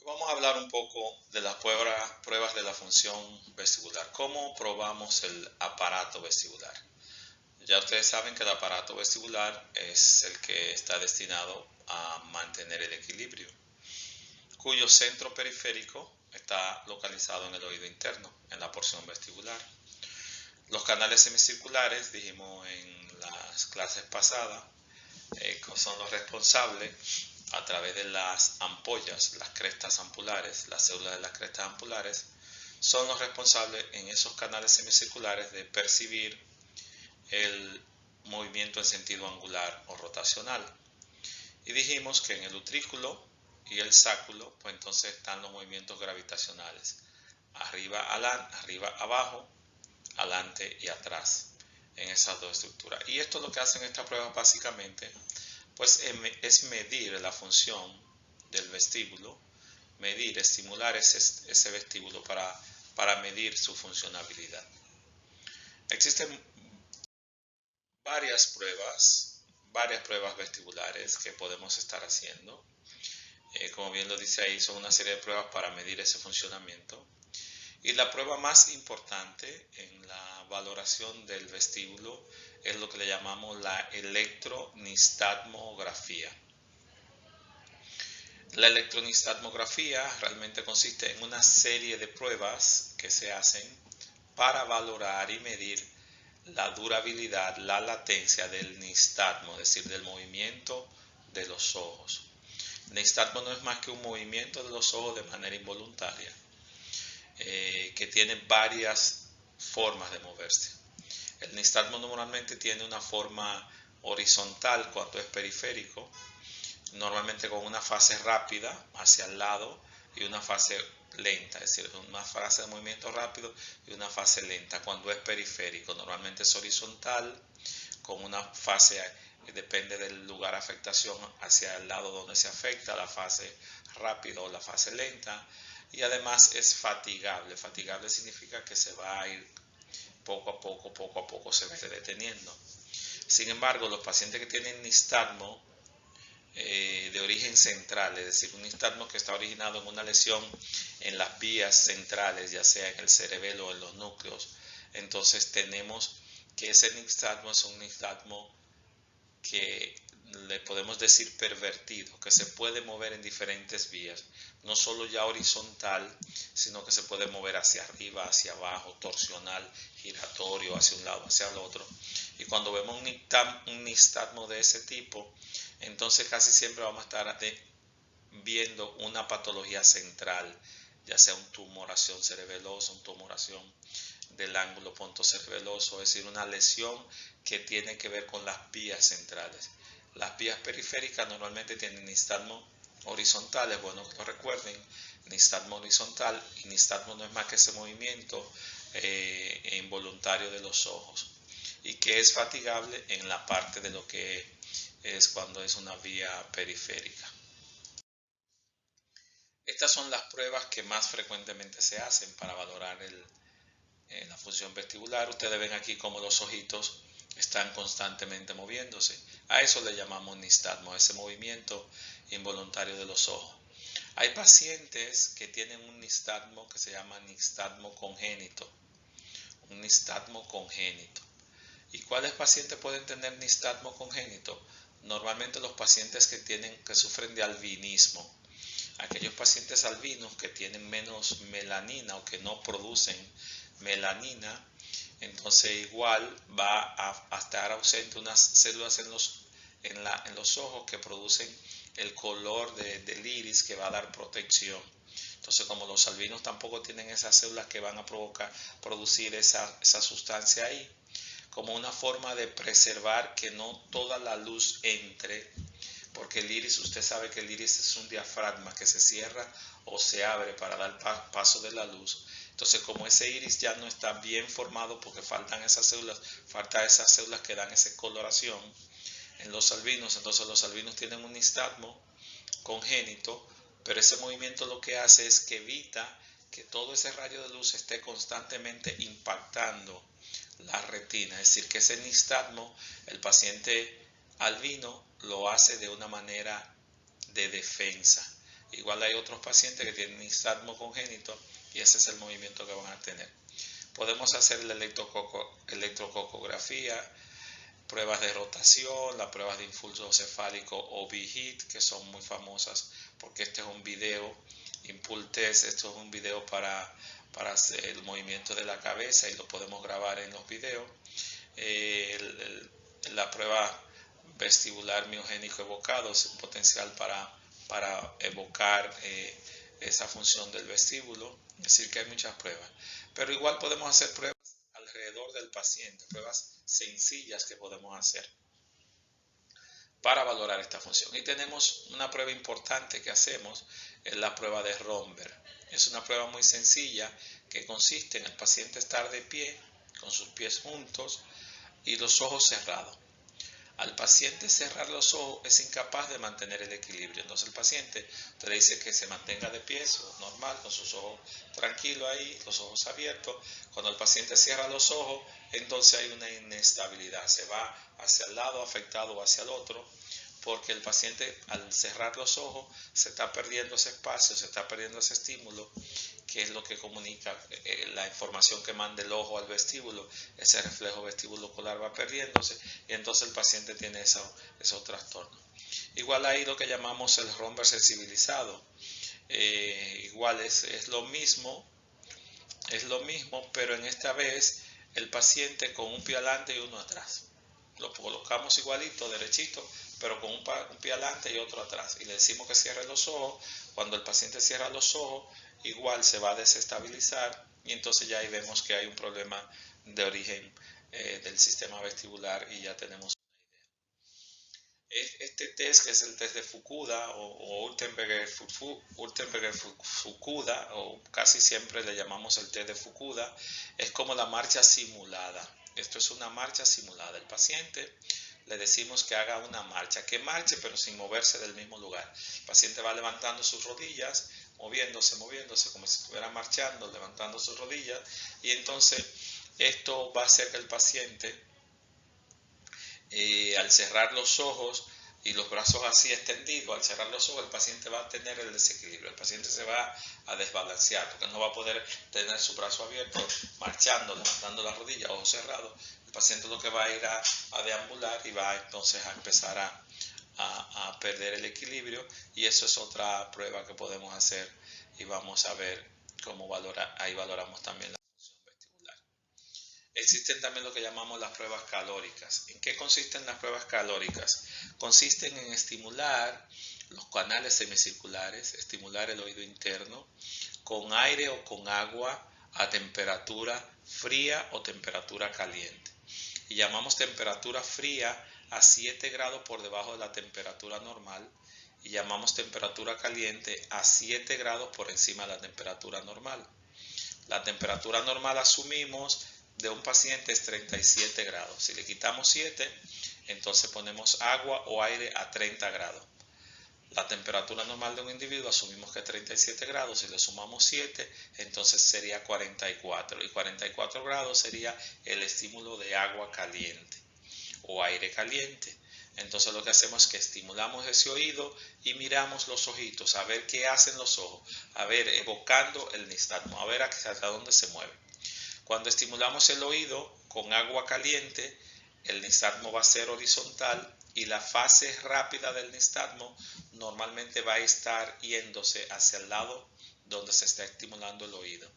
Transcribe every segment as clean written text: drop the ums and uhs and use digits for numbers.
Vamos a hablar un poco de las pruebas de la función vestibular. ¿Cómo probamos el aparato vestibular? Ya ustedes saben que el aparato vestibular es el que está destinado a mantener el equilibrio, cuyo centro periférico está localizado en el oído interno, en la porción vestibular. Los canales semicirculares, dijimos en las clases pasadas, son los responsables a través de las ampollas, las crestas ampulares, las células de las crestas ampulares, son los responsables en esos canales semicirculares de percibir el movimiento en sentido angular o rotacional. Y dijimos que en el utrículo y el sáculo, pues entonces están los movimientos gravitacionales, arriba abajo, adelante y atrás, en esas dos estructuras. Y esto lo que hacen estas pruebas básicamente pues es medir la función del vestíbulo, estimular ese vestíbulo para medir su funcionabilidad. Existen varias pruebas vestibulares que podemos estar haciendo. Como bien lo dice ahí, son una serie de pruebas para medir ese funcionamiento. Y la prueba más importante en la valoración del vestíbulo es lo que le llamamos la electronistatmografía. La electronistatmografía realmente consiste en una serie de pruebas que se hacen para valorar y medir la durabilidad, la latencia del nistagmo, es decir, del movimiento de los ojos. El nistagmo no es más que un movimiento de los ojos de manera involuntaria, que tiene varias formas de moverse. El nistagmo normalmente tiene una forma horizontal cuando es periférico, normalmente con una fase rápida hacia el lado y una fase lenta, es decir, una fase de movimiento rápido y una fase lenta cuando es periférico. Normalmente es horizontal con una fase, depende del lugar de afectación, hacia el lado donde se afecta, la fase rápida o la fase lenta. Y además es fatigable. Fatigable significa que se va a ir poco a poco se va deteniendo. Sin embargo, los pacientes que tienen nistagmo de origen central, es decir, un nistagmo que está originado en una lesión en las vías centrales, ya sea en el cerebelo o en los núcleos, entonces tenemos que ese nistagmo es un nistagmo que le podemos decir pervertido, que se puede mover en diferentes vías, no solo ya horizontal, sino que se puede mover hacia arriba, hacia abajo, torsional, giratorio, hacia un lado, hacia el otro. Y cuando vemos un nistagmo de ese tipo, entonces casi siempre vamos a estar viendo una patología central, ya sea una tumoración cerebelosa, una tumoración del ángulo pontocerebeloso, es decir, una lesión que tiene que ver con las vías centrales. Las vías periféricas normalmente tienen nistagmo horizontal, es bueno que lo recuerden, nistagmo horizontal, y nistagmo no es más que ese movimiento involuntario de los ojos, y que es fatigable en la parte de lo que es cuando es una vía periférica. Estas son las pruebas que más frecuentemente se hacen para valorar la función vestibular. Ustedes ven aquí cómo los ojitos están constantemente moviéndose. A eso le llamamos nistagmo, ese movimiento involuntario de los ojos. Hay pacientes que tienen un nistagmo que se llama nistagmo congénito. Un nistagmo congénito. ¿Y cuáles pacientes pueden tener nistagmo congénito? Normalmente los pacientes que sufren de albinismo. Aquellos pacientes albinos que tienen menos melanina o que no producen melanina, entonces igual va a estar ausente unas células en los ojos que producen el color del iris que va a dar protección. Entonces, como los albinos tampoco tienen esas células que van a producir esa sustancia ahí, como una forma de preservar que no toda la luz entre, porque el iris, usted sabe que el iris es un diafragma que se cierra o se abre para dar paso de la luz. Entonces, como ese iris ya no está bien formado porque faltan esas células que dan esa coloración en los albinos, entonces los albinos tienen un nistagmo congénito, pero ese movimiento lo que hace es que evita que todo ese rayo de luz esté constantemente impactando la retina, es decir, que ese nistagmo, el paciente albino lo hace de una manera de defensa. Igual hay otros pacientes que tienen nistagmo congénito y ese es el movimiento que van a tener. Podemos hacer la electrococografía, pruebas de rotación, las pruebas de impulso cefálico o VHIT, que son muy famosas porque este es un video, Impulse Test, esto es un video para hacer el movimiento de la cabeza y lo podemos grabar en los videos. La prueba vestibular miogénico evocado es un potencial para evocar esa función del vestíbulo, es decir que hay muchas pruebas, pero igual podemos hacer pruebas alrededor del paciente, pruebas sencillas que podemos hacer para valorar esta función. Y tenemos una prueba importante que hacemos, es la prueba de Romberg. Es una prueba muy sencilla que consiste en el paciente estar de pie con sus pies juntos y los ojos cerrados. Al paciente cerrar los ojos es incapaz de mantener el equilibrio. Entonces el paciente te le dice que se mantenga de pie, normal, con sus ojos tranquilos ahí, los ojos abiertos. Cuando el paciente cierra los ojos, entonces hay una inestabilidad. Se va hacia el lado afectado o hacia el otro, porque el paciente al cerrar los ojos se está perdiendo ese espacio, se está perdiendo ese estímulo, que es lo que comunica la información que manda el ojo al vestíbulo. Ese reflejo vestibulocular va perdiéndose y entonces el paciente tiene esos trastornos. Igual ahí lo que llamamos el Romberg sensibilizado. Igual es lo mismo, pero en esta vez el paciente con un pie adelante y uno atrás. Lo colocamos igualito, derechito, pero con un pie adelante y otro atrás. Y le decimos que cierre los ojos. Cuando el paciente cierra los ojos, igual se va a desestabilizar y entonces ya ahí vemos que hay un problema de origen del sistema vestibular y ya tenemos una idea. Este test, que es el test de Fukuda o Urtenberger-Fukuda, o casi siempre le llamamos el test de Fukuda, es como la marcha simulada. Esto es una marcha simulada. El paciente le decimos que haga una marcha, que marche pero sin moverse del mismo lugar. El paciente va levantando sus rodillas, moviéndose, como si estuviera marchando, levantando sus rodillas, y entonces esto va a hacer que el paciente, al cerrar los ojos y los brazos así extendidos, al cerrar los ojos el paciente va a tener el desequilibrio, el paciente se va a desbalancear, porque no va a poder tener su brazo abierto, marchando, levantando la rodilla, ojos cerrados. El paciente lo que va a ir a deambular y va entonces a empezar a perder el equilibrio, y eso es otra prueba que podemos hacer y vamos a ver cómo ahí valoramos también la función vestibular. Existen también lo que llamamos las pruebas calóricas. ¿En qué consisten las pruebas calóricas? Consisten en estimular los canales semicirculares, estimular el oído interno con aire o con agua a temperatura fría o temperatura caliente. Y llamamos temperatura fría a 7 grados por debajo de la temperatura normal y llamamos temperatura caliente a 7 grados por encima de la temperatura normal. La temperatura normal asumimos de un paciente es 37 grados. Si le quitamos 7, entonces ponemos agua o aire a 30 grados. La temperatura normal de un individuo asumimos que es 37 grados, si le sumamos 7, entonces sería 44. Y 44 grados sería el estímulo de agua caliente o aire caliente. Entonces lo que hacemos es que estimulamos ese oído y miramos los ojitos, a ver qué hacen los ojos, a ver, evocando el nistagmo, a ver hasta dónde se mueve. Cuando estimulamos el oído con agua caliente, el nistagmo va a ser horizontal y la fase rápida del nistagmo normalmente va a estar yéndose hacia el lado donde se está estimulando el oído.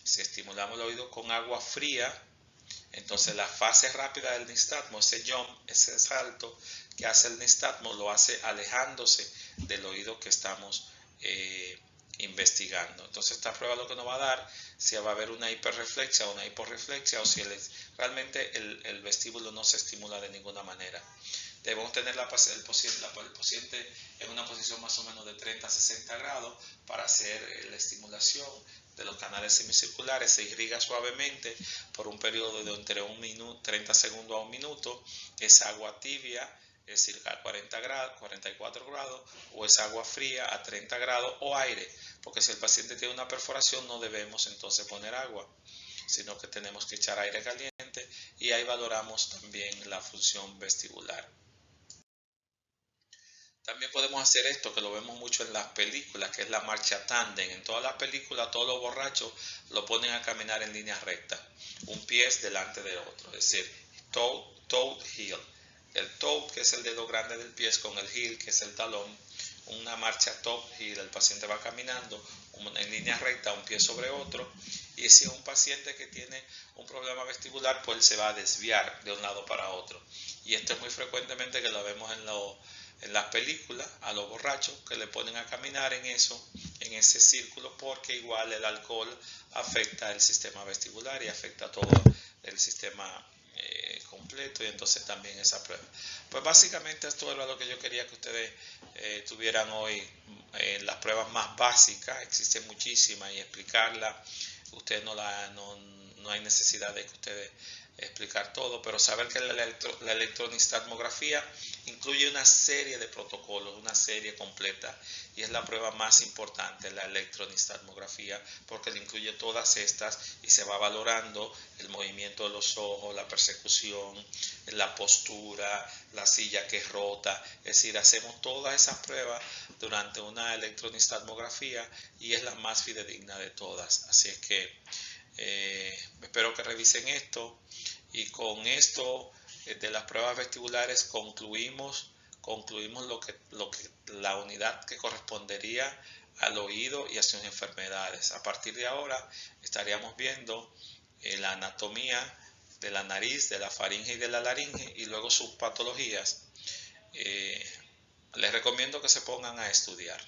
Si estimulamos el oído con agua fría, entonces la fase rápida del nistagmo, ese jump, ese salto que hace el nistagmo, lo hace alejándose del oído que estamos investigando. Entonces esta prueba lo que nos va a dar si va a haber una hiperreflexia o una hiporreflexia, o si realmente el vestíbulo no se estimula de ninguna manera. Debemos tener el paciente en una posición más o menos de 30 a 60 grados para hacer la estimulación de los canales semicirculares. Se irriga suavemente por un periodo de entre 30 segundos a un minuto. Es agua tibia, es decir, a 40 grados, 44 grados, o es agua fría a 30 grados, o aire, porque si el paciente tiene una perforación no debemos entonces poner agua, sino que tenemos que echar aire caliente, y ahí valoramos también la función vestibular. También podemos hacer esto, que lo vemos mucho en las películas, que es la marcha tándem. En todas las películas, todos los borrachos lo ponen a caminar en línea recta, un pie es delante del otro, es decir, toe, heel. El toe, que es el dedo grande del pie, con el heel, que es el talón, una marcha top heel, el paciente va caminando en línea recta, un pie sobre otro, y si es un paciente que tiene un problema vestibular, pues él se va a desviar de un lado para otro. Y esto es muy frecuentemente que lo vemos en las películas, a los borrachos que le ponen a caminar en eso, en ese círculo, porque igual el alcohol afecta el sistema vestibular y afecta todo el sistema completo, y entonces también esa prueba. Pues básicamente esto era lo que yo quería que ustedes tuvieran hoy, las pruebas más básicas, existen muchísimas y explicarlas, ustedes no hay necesidad de que ustedes explicar todo, pero saber que la electronistalmografía incluye una serie de protocolos, una serie completa, y es la prueba más importante, la electronistalmografía, porque le incluye todas estas y se va valorando el movimiento de los ojos, la persecución, la postura, la silla que rota, es decir, hacemos todas esas pruebas durante una electronistalmografía y es la más fidedigna de todas. Así es que espero que revisen esto, y con esto de las pruebas vestibulares concluimos lo que la unidad que correspondería al oído y a sus enfermedades. A partir de ahora estaríamos viendo la anatomía de la nariz, de la faringe y de la laringe, y luego sus patologías. Les recomiendo que se pongan a estudiar.